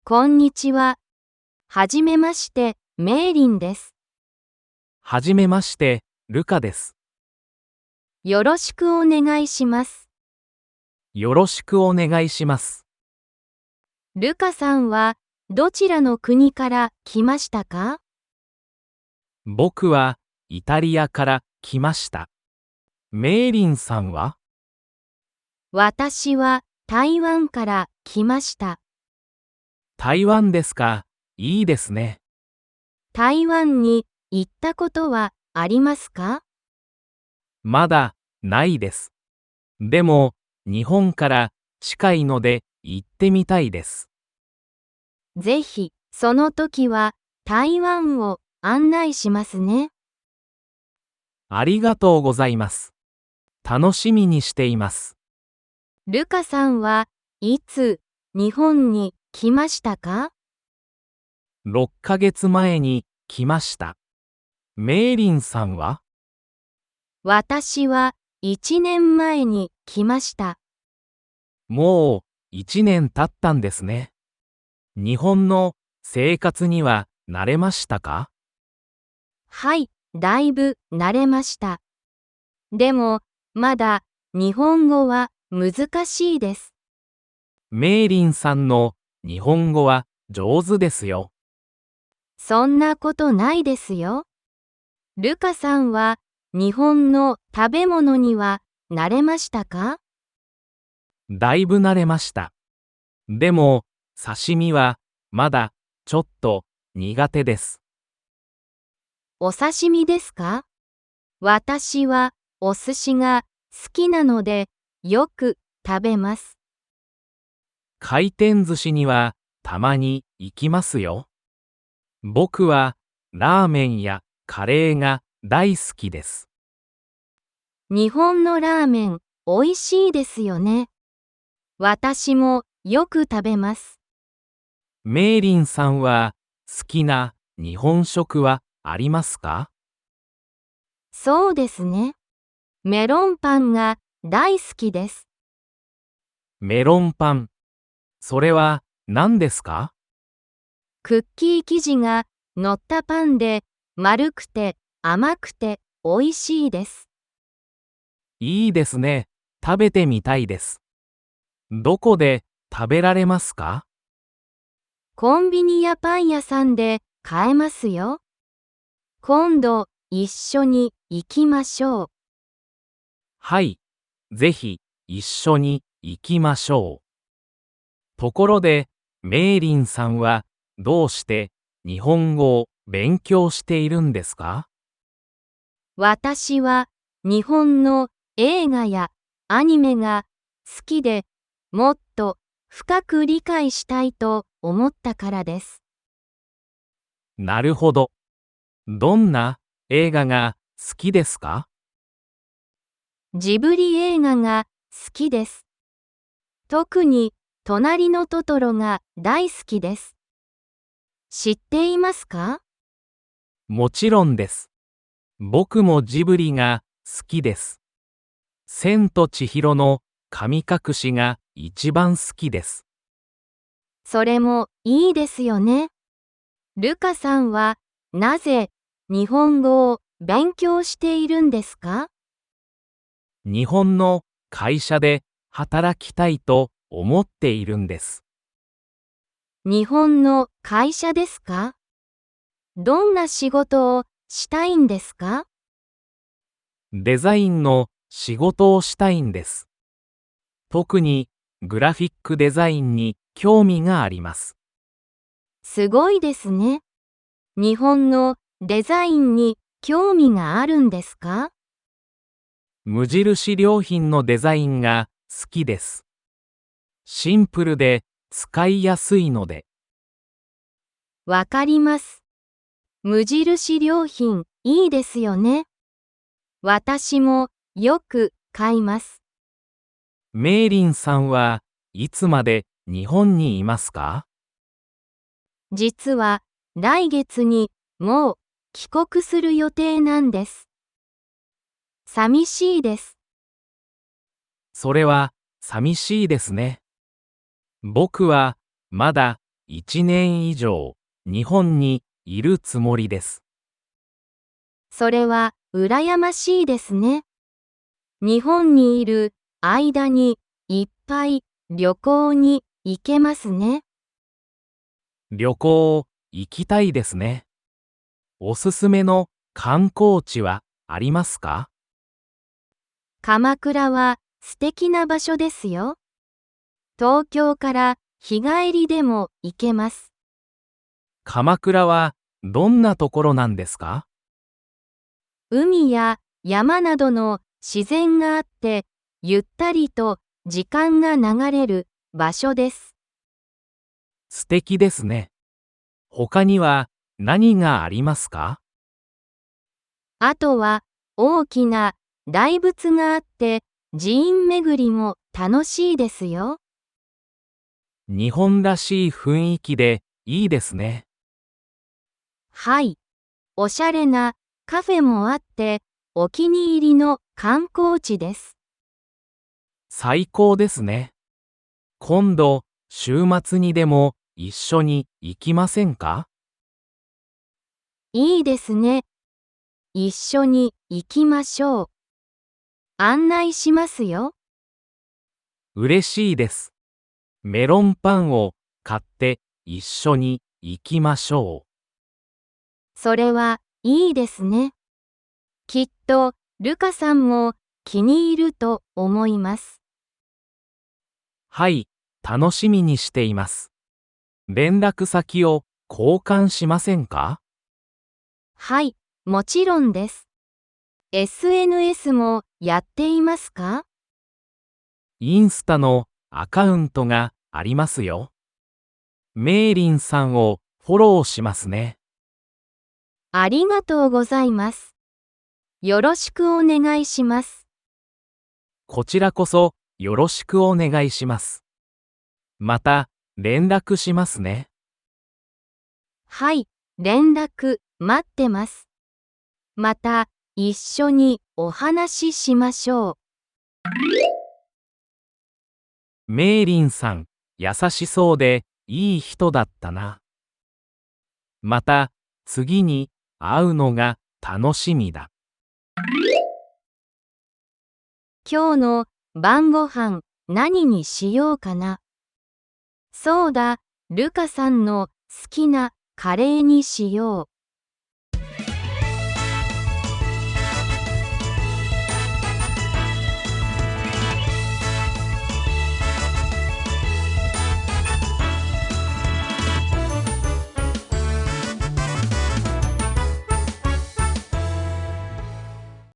こんにちは。はじめまして、メイリンです。はじめまして、ルカです。よろしくお願いします。よろしくお願いします。ルカさんはどちらの国から来ましたか？僕はイタリアから来ました。メイリンさんは？私は台湾から来ました。台湾ですか。いいですね。台湾に行ったことはありますか？まだないです。でも、日本から近いので行ってみたいです。ぜひ、その時は台湾を案内しますね。ありがとうございます。楽しみにしています。ルカさんはいつ日本に来ましたか6ヶ月前に来ました。メイリンさんは？私は1年前に来ました。もう1年経ったんですね。日本の生活には慣れましたか？はい、だいぶ慣れました。でも、まだ日本語は難しいです。メイリンさんの日本語は上手ですよ。そんなことないですよ。ルカさんは日本の食べ物には慣れましたか？だいぶ慣れました。でも、刺身はまだちょっと苦手です。お刺身ですか？私はお寿司が好きなのでよく食べます。回転寿司にはたまに行きますよ。僕はラーメンやカレーが大好きです。日本のラーメン美味しいですよね。私もよく食べます。メイリンさんは好きな日本食はありますか？そうですね。メロンパンが大好きです。メロンパン。それは何ですか？クッキー生地が乗ったパンで丸くて甘くて美味しいです。いいですね。食べてみたいです。どこで食べられますか？コンビニやパン屋さんで買えますよ。今度一緒に行きましょう。はい。ぜひ一緒に行きましょう。ところで、メイリンさんはどうして日本語を勉強しているんですか？私は日本の映画やアニメが好きでもっと深く理解したいと思ったからです。なるほど。どんな映画が好きですか？ジブリ映画が好きです。特に隣のトトロが大好きです。知っていますか？もちろんです。僕もジブリが好きです。千と千尋の神隠しが一番好きです。それもいいですよね。ルカさんはなぜ日本語を勉強しているんですか？日本の会社で働きたいと思っているんです。日本の会社ですか？どんな仕事をしたいんですか？デザインの仕事をしたいんです。特にグラフィックデザインに興味があります。すごいですね。日本のデザインに興味があるんですか？無印良品のデザインが好きです。シンプルで使いやすいので。わかります。無印良品いいですよね。私もよく買います。メイリンさんはいつまで日本にいますか？実は来月にもう帰国する予定なんです。寂しいです。それは寂しいですね。僕はまだ1年以上、日本にいるつもりです。それは羨ましいですね。日本にいる間にいっぱい旅行に行けますね。旅行、行きたいですね。おすすめの観光地はありますか？鎌倉は素敵な場所ですよ。東京から日帰りでも行けます。鎌倉はどんなところなんですか？海や山などの自然があって、ゆったりと時間が流れる場所です。素敵ですね。他には何がありますか？あとは大きな大仏があって、寺院巡りも楽しいですよ。日本らしい雰囲気でいいですね。はい。おしゃれなカフェもあって、お気に入りの観光地です。最高ですね。今度、週末にでも一緒に行きませんか？いいですね。一緒に行きましょう。案内しますよ。嬉しいです。メロンパンを買って一緒に行きましょう。それはいいですね。きっとルカさんも気に入ると思います。はい、楽しみにしています。連絡先を交換しませんか？はい、もちろんです。SNS もやっていますか？インスタのアカウントがありますよ。メイリンさんをフォローしますね。ありがとうございます。よろしくお願いします。こちらこそよろしくお願いします。また連絡しますね。はい、連絡待ってます。また一緒にお話ししましょう。メイリンさん、優しそうでいい人だったな。また次に会うのが楽しみだ。今日の晩ご飯何にしようかな。そうだ、ルカさんの好きなカレーにしよう。